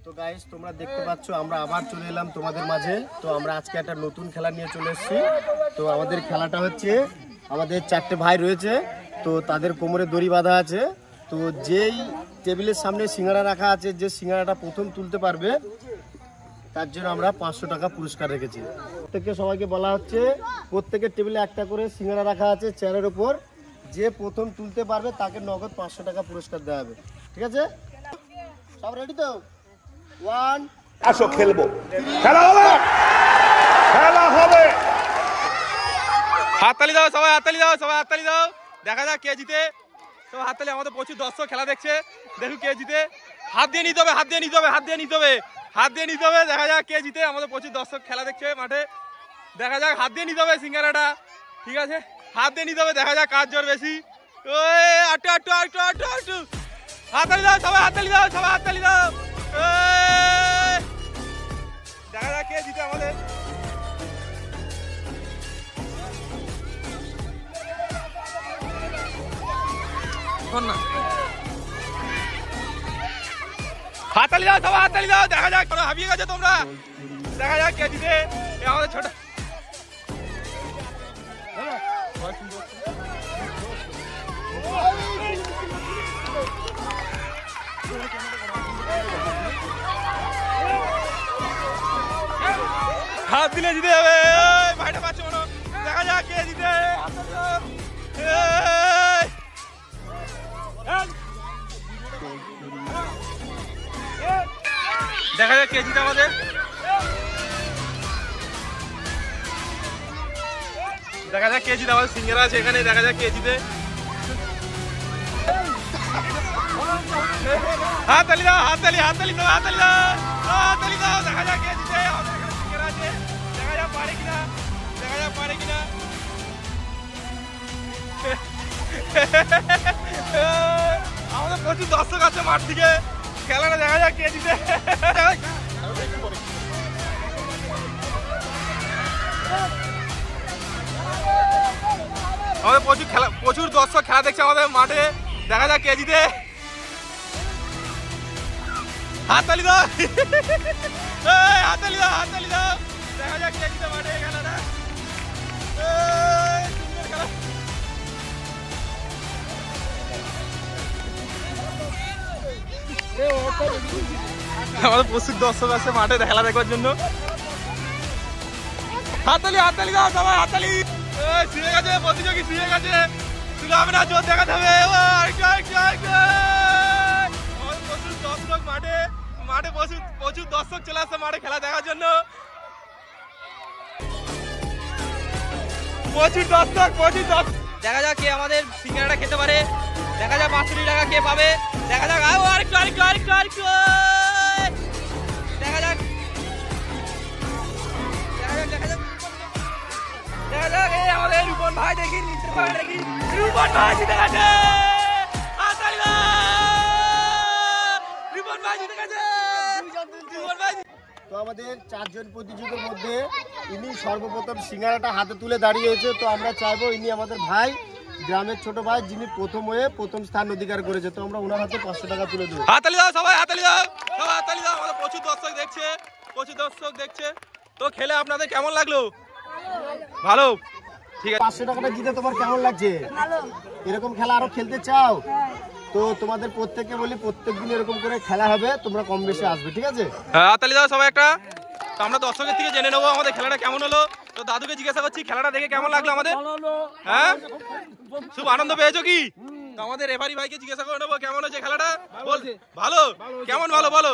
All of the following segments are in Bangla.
তো গাইস তোমরা দেখতে পাচ্ছ আমরা আবার চলে এলাম তোমাদের মাঝে। তো আমরা আজকে একটা নতুন খেলা নিয়ে চলে এসেছি। তো আমাদের খেলাটা হচ্ছে, আমাদের 4টে ভাই রয়েছে, তো তাদের কোমরে দড়ি বাঁধা আছে। তো যেই টেবিলের সামনে সিঙ্গাড়া রাখা আছে, যে সিঙ্গাড়াটা প্রথম তুলতে পারবে তার জন্য আমরা 500 টাকা পুরস্কার রেখেছি। প্রত্যেককে সবাইকে বলা হচ্ছে, প্রত্যেকের টেবিলে একটা করে সিঙ্গাড়া রাখা আছে চেয়ারের ওপর, যে প্রথম তুলতে পারবে তাকে নগদ 500 টাকা পুরস্কার দেওয়া হবে। ঠিক আছে, সব রেডি তো? 1 আসো খেলবো, খেলা হবে, খেলা হবে। হাততালি দাও সবাই, হাততালি দাও সবাই, হাততালি দাও। দেখা যাক কে জিতে। সবাই হাততালি। আমাদের প্রচুর দর্শক খেলা দেখছে, দেখুন কে জিতে। হাত দিয়ে নিতে হবে, হাত দিয়ে নিতে হবে, হাত দিয়ে নিতে হবে, হাত দিয়ে নিতে হবে। দেখা যাক কে জিতে। আমাদের প্রচুর দর্শক খেলা দেখছে মাঠে, দেখা যাক। হাত দিয়ে নিতে হবে সিঙ্গারাটা, ঠিক আছে? হাত দিয়ে নিতে হবে, দেখা যাক কার জোর বেশি। ওই আটটু আটটু আটটু আটটু আটটু। হাততালি দাও সবাই, হাততালি দাও সবাই, হাততালি দাও। দেখা যাক কে জিতে আমাদের। হাততালি দাও সবাই, হাততালি দাও। দেখা যাক, হাবিয়ে গেছে তোমরা। দেখা যাক কে জিতে। আমাদের ছোট হাত দিলে জিতে যাবে। ভাইটা পাচ্ছে মনে। দেখা যাক কে জিতে। দেখা যাক কে জিতে আমাদের। দেখা যাক কে জিতে। আমাদের সিঙ্গারা আছে এখানে, দেখা যাক কে জিতে। হাততালি দাও, হাততালি, হাততালি দাও, হাততালি দাও, হাততালি দাও। দেখা যাক কে জিতে। আমাদের এখানে সিঙ্গারা আছে, দেখা যাক পারে কিনা, দেখা যাক পারে কিনা। আমাদের প্রচুর দর্শক আছে মাঠ থেকে, খেলাটা দেখা যাক কে জিতে। আমাদের প্রচুর দর্শক খেলা দেখছে আমাদের মাঠে, দেখা যাক কে জিতে। হাততালি দাও, হাততালি দাও, হাততালি দাও। দেখা যাক কে জিতে মাঠে খেলাটা। সুন্দর খেলা। আমাদের প্রচুর দর্শক আছে মাঠে খেলা দেখবার জন্য। হাততালি, হাততালি দাও সবাই, হাততালি। শুয়ে গেছে প্রতিযোগী, শুয়ে গেছে। শুনে হবে না, জোর দেখাতে হবে। প্রচুর দর্শক মাঠে, মাঠে প্রচুর দর্শক চলে আসছে মাঠে খেলা দেখার জন্য। প্রচুর দর্শক, প্রচুর দর্শক। দেখা যাক কে আমাদের সিঙ্গারাটা খেতে পারে। দেখা যাক 500 টাকা কে পাবে। দেখা যাক আরেকটু আরেকটু আরেকটু আরেকটু। দেখা যাক, দেখা যাক, দেখা যাক, দেখা যাক। এই আমাদের রূপন ভাই, দেখি নিচের ভাই, দেখি রূপন ভাই জিতে গেছে। হাততালি দাও, রূপন ভাই জিতে গেছে। রূপন ভাই। তো আমাদের 4 জন প্রতিযোগীর মধ্যে ইনি সর্বপ্রথম সিঙ্গারাটা হাতে তুলে দাঁড়িয়েছে। তো আমরা চাইবো ইনি আমাদের ভাই, গ্রামের ছোট ভাই, যিনি প্রথম হয়ে প্রথম স্থান অধিকার করেছে। তো আমরা ওনার হাতে 500 টাকা তুলে দেবো। হাততালি দাও সবাই, হাততালি দাও সবাই, হাততালি দাও। আমাদের প্রচুর দর্শক দেখছে, প্রচুর দর্শক দেখছে। তো খেলে আপনাদের কেমন লাগলো? ভালো, ঠিক আছে। 500 টাকাটা জিতে তোমার কেমন লাগছে? এরকম খেলা আরো খেলতে চাও? তো তোমাদের প্রত্যেককে বলি, প্রত্যেকদিন এরকম করে খেলা হবে, তোমরা কম বেশি আসবে, ঠিক আছে? হ্যাঁ, হাততালি দাও সবাই একটা। তো আমরা দর্শকের থেকে জেনে নেবো আমাদের খেলাটা কেমন হলো। তো দাদুকে জিজ্ঞাসা করছি, খেলাটা দেখে কেমন লাগলো আমাদের? হ্যাঁ, খুব আনন্দ পেয়েছো কি? তো আমাদের রেফারি ভাইকে জিজ্ঞাসা করে নেবো কেমন হয়েছে খেলাটা। ভালো, কেমন ভালো বলো?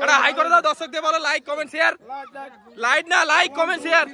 একটা হাই করে দাও দর্শকদের, বলো লাইক কমেন্ট শেয়ার। লাইক না, লাইক কমেন্ট শেয়ার।